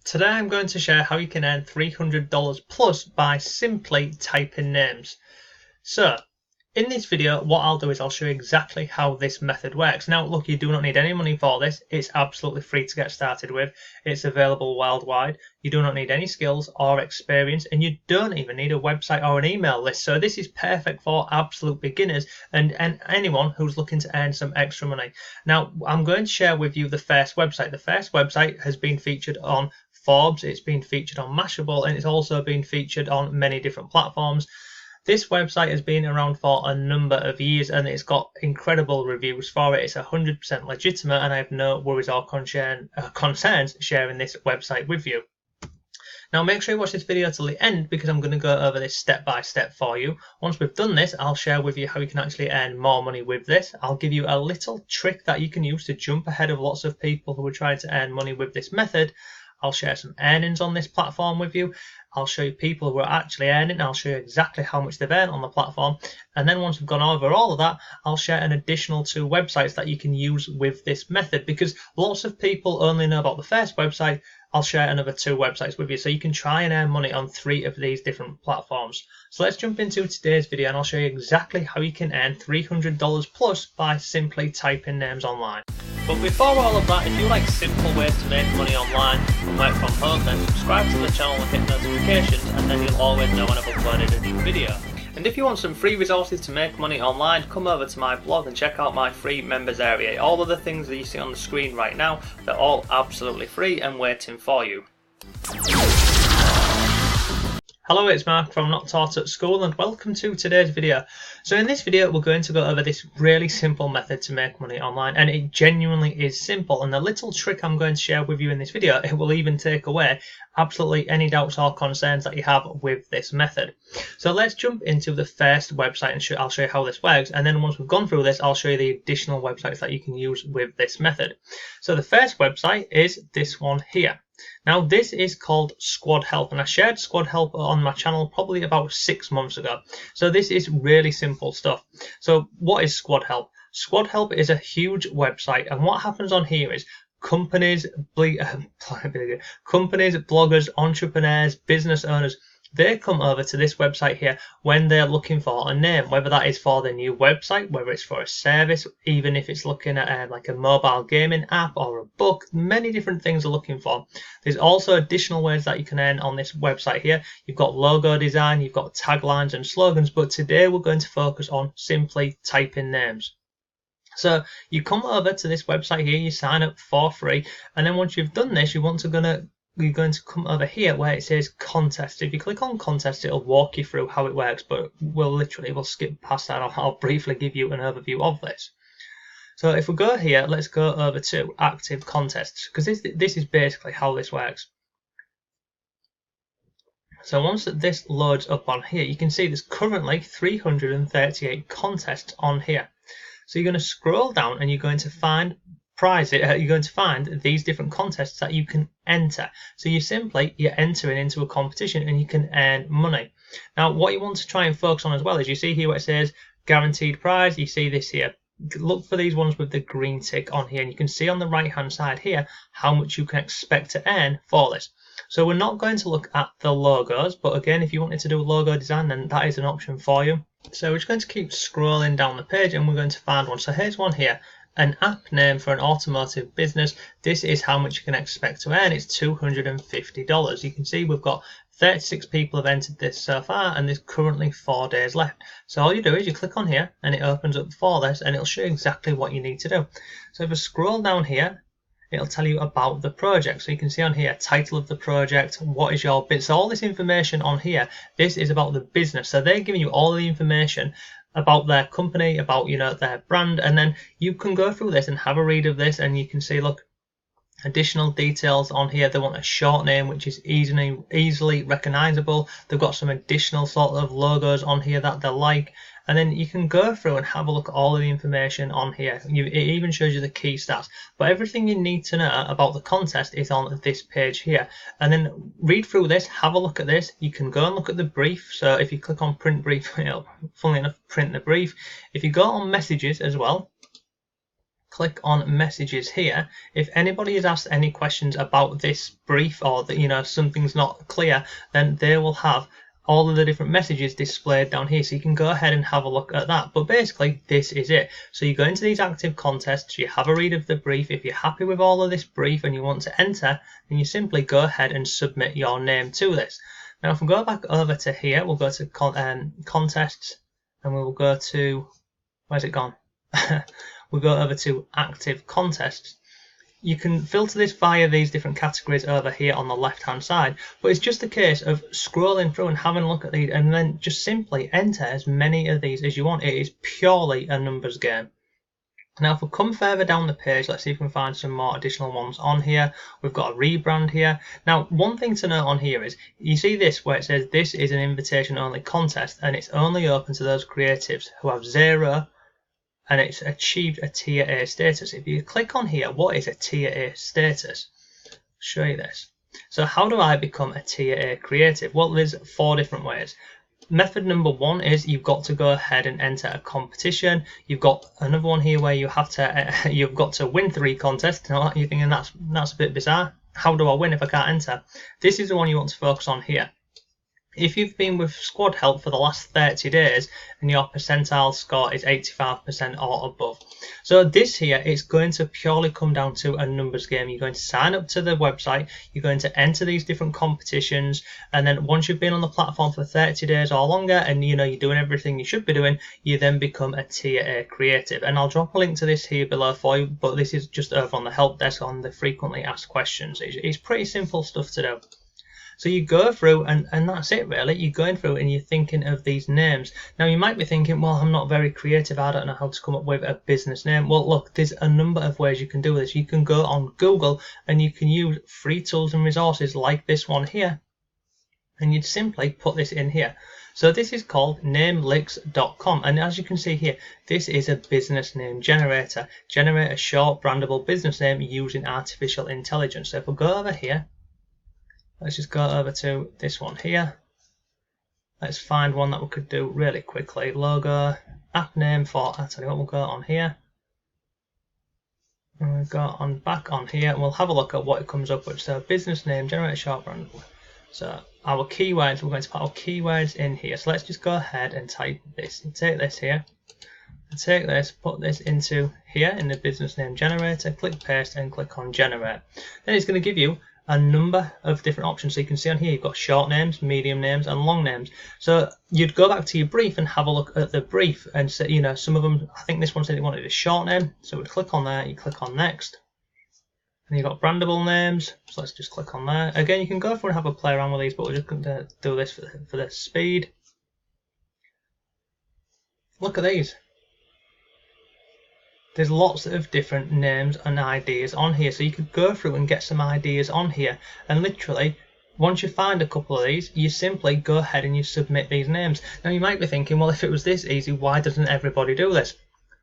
Today I'm going to share how you can earn $300 plus by simply typing names. So, in this video, what I'll do is I'll show you exactly how this method works. Now, look, you do not need any money for this. It's absolutely free to get started with. It's available worldwide. You do not need any skills or experience, and you don't even need a website or an email list. So this is perfect for absolute beginners and anyone who's looking to earn some extra money. Now, I'm going to share with you the first website. The first website has been featured on Forbes, it's been featured on Mashable, and it's also been featured on many different platforms. This website has been around for a number of years and it's got incredible reviews for it. It's 100% legitimate and I have no worries or concerns sharing this website with you. Now make sure you watch this video till the end because I'm going to go over this step by step for you. Once we've done this, I'll share with you how you can actually earn more money with this. I'll give you a little trick that you can use to jump ahead of lots of people who are trying to earn money with this method. I'll share some earnings on this platform with you. I'll show you people who are actually earning. I'll show you exactly how much they've earned on the platform. And then once we've gone over all of that, I'll share an additional 2 websites that you can use with this method because lots of people only know about the first website. I'll share another 2 websites with you so you can try and earn money on 3 of these different platforms. So let's jump into today's video and I'll show you exactly how you can earn $300 plus by simply typing names online. But before all of that, if you like simple ways to make money online and work from home, then subscribe to the channel and hit notifications and then you'll always know when I've uploaded a new video. And if you want some free resources to make money online, come over to my blog and check out my free members area. All of the things that you see on the screen right now, they're all absolutely free and waiting for you. Hello, it's Mark from Not Taught at School and welcome to today's video. So in this video we're going to go over this really simple method to make money online, and it genuinely is simple, and the little trick I'm going to share with you in this video, it will even take away absolutely any doubts or concerns that you have with this method. So let's jump into the first website and I'll show you how this works, and then once we've gone through this I'll show you the additional websites that you can use with this method. So the first website is this one here. Now this is called Squad Help, and I shared Squad Help on my channel probably about 6 months ago. So this is really simple stuff. So what is Squad Help? Squad Help is a huge website, and what happens on here is companies, bloggers, entrepreneurs, business owners, they come over to this website here when they're looking for a name, whether that is for the new website, whether it's for a service, even if it's looking at like a mobile gaming app or a book. Many different things are looking for. There's also additional ways that you can earn on this website here. You've got logo design, you've got taglines and slogans, but today we're going to focus on simply typing names. So you come over to this website here, you sign up for free, and then once you've done this, you're going to come over here where it says contest. If you click on contest, it'll walk you through how it works, but we'll skip past that. I'll briefly give you an overview of this. So if we go here, let's go over to active contests, because this is basically how this works. So once this loads up on here, you can see there's currently 338 contests on here. So you're going to scroll down and you're going to find you're going to find these different contests that you can enter. So you're entering into a competition and you can earn money. Now what you want to try and focus on as well is, you see here where it says guaranteed prize, you see this here. Look for these ones with the green tick on here, and you can see on the right hand side here how much you can expect to earn for this. So we're not going to look at the logos, but again, if you wanted to do logo design, then that is an option for you. So we're just going to keep scrolling down the page and we're going to find one. So here's one here. An app name for an automotive business. This is how much you can expect to earn. It's $250. You can see we've got 36 people have entered this so far, and there's currently 4 days left. So all you do is you click on here and it opens up for this, and it'll show you exactly what you need to do. So if I scroll down here, it'll tell you about the project. So you can see on here, title of the project, what is your bid. So all this information on here, this is about the business. So they're giving you all the information about their company, about their brand, and then you can go through this and have a read of this, and you can see, look, additional details on here. They want a short name which is easily recognizable. They've got some additional sort of logos on here that they like, and then you can go through and have a look at all of the information on here. It even shows you the key stats, but everything you need to know about the contest is on this page here. And then read through this, have a look at this. You can go and look at the brief. So if you click on print brief, funnily enough, print the brief. If you go on messages as well, click on messages here. If anybody has asked any questions about this brief, or that something's not clear, then they will have all of the different messages displayed down here, so you can go ahead and have a look at that. But basically this is it. So you go into these active contests, you have a read of the brief. If you're happy with all of this brief and you want to enter, then you simply go ahead and submit your name to this. Now if we go back over to here, we'll go to contests, and we will go to, where's it gone? We'll go over to active contests. You can filter this via these different categories over here on the left hand side, but it's just a case of scrolling through and having a look at these, and then just simply enter as many of these as you want. It is purely a numbers game. Now if we come further down the page, let's see if we can find some more additional ones on here. We've got a rebrand here. Now one thing to note on here is, you see this where it says this is an invitation only contest, and it's only open to those creatives who have 0 and it's achieved a tier A status. If you click on here, what is a tier A status? I'll show you this. So how do I become a tier A creative? Well, there's 4 different ways. Method number 1 is you've got to go ahead and enter a competition. You've got another one here where you have to you've got to win 3 contests. Now you're thinking that's a bit bizarre. How do I win if I can't enter? This is the one you want to focus on here. If you've been with squad help for the last 30 days and your percentile score is 85% or above. So this here is going to purely come down to a numbers game. You're going to sign up to the website, you're going to enter these different competitions, and then once you've been on the platform for 30 days or longer and you're doing everything you should be doing, you then become a tier A creative. And I'll drop a link to this here below for you, but this is just over on the help desk on the frequently asked questions. It's pretty simple stuff to do. So you go through and that's it really. You're going through and you're thinking of these names. Now you might be thinking, well, I'm not very creative, I don't know how to come up with a business name. Well look, there's a number of ways you can do this. You can go on Google and you can use free tools and resources like this one here, and you'd simply put this in here. So this is called namelicks.com, and as you can see here, this is a business name generator. Generate a short brandable business name using artificial intelligence. So if we go over here, let's just go over to this one here. Let's find one that we could do really quickly. Logo, app name for, I'll tell you what, we'll go on here. And we'll go on back on here and we'll have a look at what it comes up with. So business name, generate a short brand. So our keywords, we're going to put our keywords in here. So let's just go ahead and type this. And take this here. And take this, put this into here in the business name generator, click paste and click on generate. Then it's going to give you a number of different options. So you can see on here you've got short names, medium names and long names. So you'd go back to your brief and have a look at the brief and say, some of them, I think this one said it wanted a short name, so we'd click on there, you click on next, and you've got brandable names, so let's just click on there. Again, you can go through and have a play around with these, but we're just going to do this for the speed. Look at these. There's lots of different names and ideas on here, so you could go through and get some ideas on here, and literally once you find a couple of these, you simply go ahead and you submit these names. Now you might be thinking, well, if it was this easy, why doesn't everybody do this?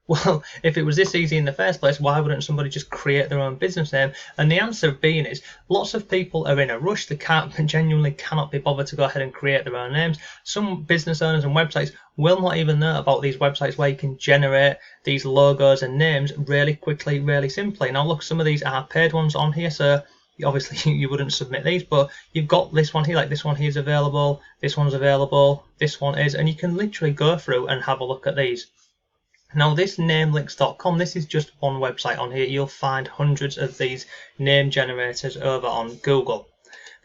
Well, if it was this easy in the first place, why wouldn't somebody just create their own business name? And the answer being is, lots of people are in a rush. They genuinely cannot be bothered to go ahead and create their own names. Some business owners and websites will not even know about these websites where you can generate these logos and names really quickly, really simply. Now look, some of these are paid ones on here, so obviously you wouldn't submit these, but you've got this one here, like this one here is available, this one's available, this one is, and you can literally go through and have a look at these. Now this namelicks.com, this is just one website on here. You'll find hundreds of these name generators over on Google.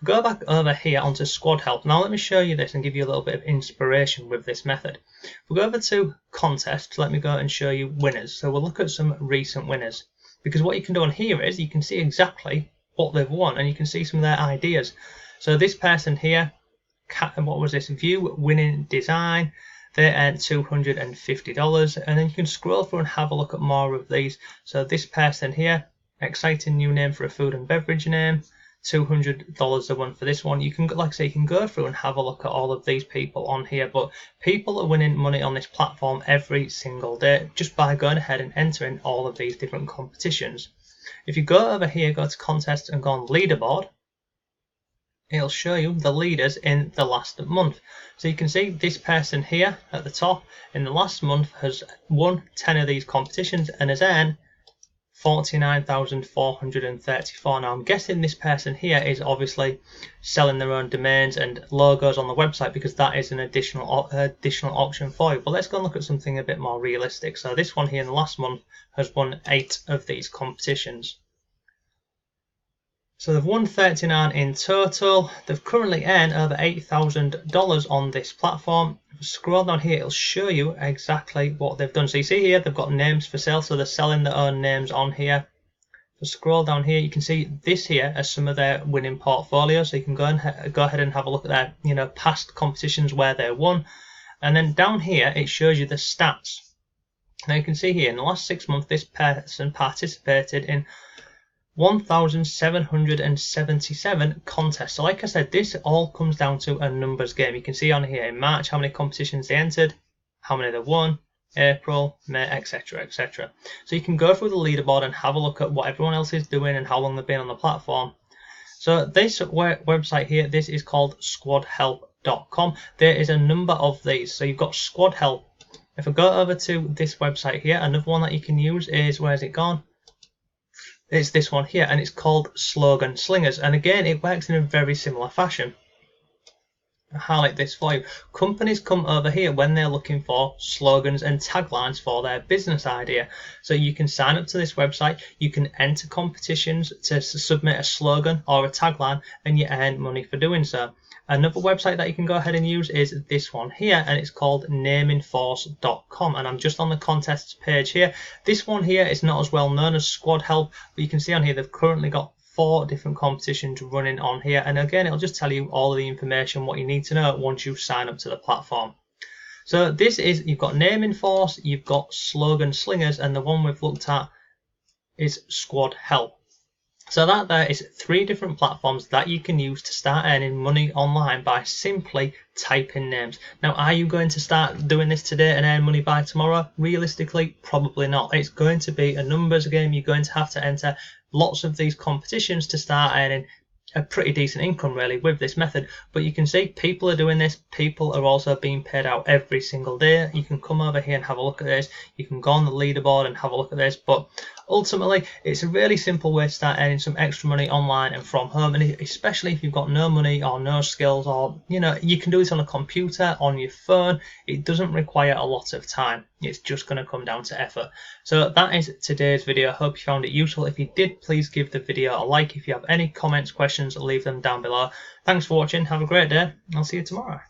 Go back over here onto Squad Help. Now let me show you this and give you a little bit of inspiration with this method. If we go over to contests, let me go and show you winners. So we'll look at some recent winners, because what you can do on here is you can see exactly what they've won and you can see some of their ideas. So this person here, what was this, view winning design, they earned $250, and then you can scroll through and have a look at more of these. So this person here, exciting new name for a food and beverage name, $200 a one for this one. You can, like I say, you can go through and have a look at all of these people on here, but people are winning money on this platform every single day just by going ahead and entering all of these different competitions. If you go over here, go to contests and go on leaderboard, it'll show you the leaders in the last month. So you can see this person here at the top in the last month has won 10 of these competitions and has earned 49,434. Now I'm guessing this person here is obviously selling their own domains and logos on the website, because that is an additional option for you. But let's go and look at something a bit more realistic. So this one here in the last month has won 8 of these competitions. So they've won 39 in total. They've currently earned over $8,000 on this platform. If you scroll down here, it'll show you exactly what they've done. So you see here, they've got names for sale, so they're selling their own names on here. If you scroll down here, you can see this here as some of their winning portfolios. So you can go ahead and have a look at their past competitions where they won. And then down here, it shows you the stats. Now you can see here, in the last 6 months, this person participated in 1,777 contests. So like I said, this all comes down to a numbers game. You can see on here in March how many competitions they entered, how many they won, April, May, etc, etc. So you can go through the leaderboard and have a look at what everyone else is doing and how long they've been on the platform. So this website here, this is called squadhelp.com. There is a number of these. So you've got Squad Help. If I go over to this website here, another one that you can use is, where's it gone? It's this one here, and it's called Slogan Slingers. And again, it works in a very similar fashion. I'll highlight this for you. Companies come over here when they're looking for slogans and taglines for their business idea. So you can sign up to this website, you can enter competitions to submit a slogan or a tagline, and you earn money for doing so. Another website that you can go ahead and use is this one here, and it's called namingforce.com, and I'm just on the contests page here. This one here is not as well known as Squad Help, but you can see on here they've currently got 4 different competitions running on here, and again it'll just tell you all of the information what you need to know once you sign up to the platform. So this is, you've got Naming Force, you've got Slogan Slingers, and the one we've looked at is Squad Help. So that there is 3 different platforms that you can use to start earning money online by simply typing names. Now, are you going to start doing this today and earn money by tomorrow? Realistically, probably not. It's going to be a numbers game. You're going to have to enter lots of these competitions to start earning a pretty decent income really with this method. But you can see people are doing this. People are also being paid out every single day. You can come over here and have a look at this. You can go on the leaderboard and have a look at this. But ultimately, it's a really simple way to start earning some extra money online and from home. And especially if you've got no money or no skills, or you can do this on a computer, on your phone. It doesn't require a lot of time. It's just going to come down to effort. So that is today's video. I hope you found it useful. If you did, please give the video a like. If you have any comments, questions, leave them down below. Thanks for watching. Have a great day. I'll see you tomorrow.